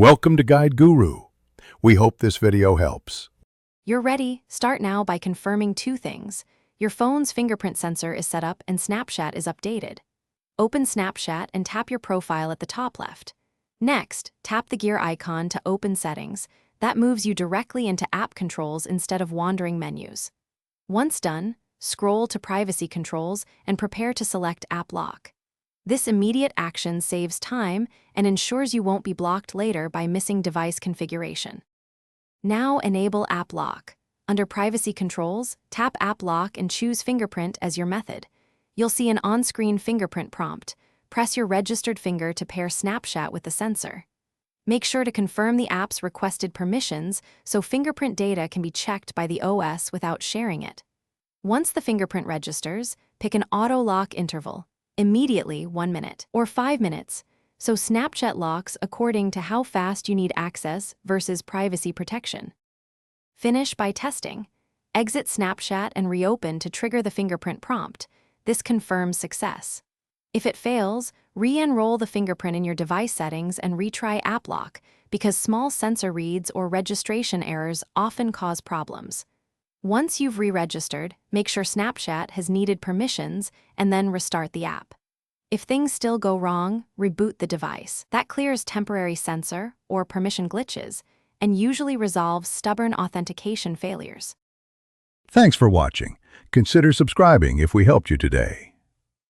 Welcome to Guide Guru. We hope this video helps. You're ready. Start now by confirming two things. Your phone's fingerprint sensor is set up and Snapchat is updated. Open Snapchat and tap your profile at the top left. Next, tap the gear icon to open settings. That moves you directly into app controls instead of wandering menus. Once done, scroll to privacy controls and prepare to select App Lock. This immediate action saves time and ensures you won't be blocked later by missing device configuration. Now enable App Lock. Under Privacy Controls, tap App Lock and choose Fingerprint as your method. You'll see an on-screen fingerprint prompt. Press your registered finger to pair Snapchat with the sensor. Make sure to confirm the app's requested permissions so fingerprint data can be checked by the OS without sharing it. Once the fingerprint registers, pick an auto lock interval. Immediately 1 minute or 5 minutes, so Snapchat locks according to how fast you need access versus privacy protection. Finish by testing. Exit Snapchat and reopen to trigger the fingerprint prompt. This confirms success. If it fails, re-enroll the fingerprint in your device settings and retry App Lock because small sensor reads or registration errors often cause problems. Once you've re-registered, make sure Snapchat has needed permissions and then restart the app. If things still go wrong, reboot the device. That clears temporary sensor or permission glitches and usually resolves stubborn authentication failures. Thanks for watching. Consider subscribing if we helped you today.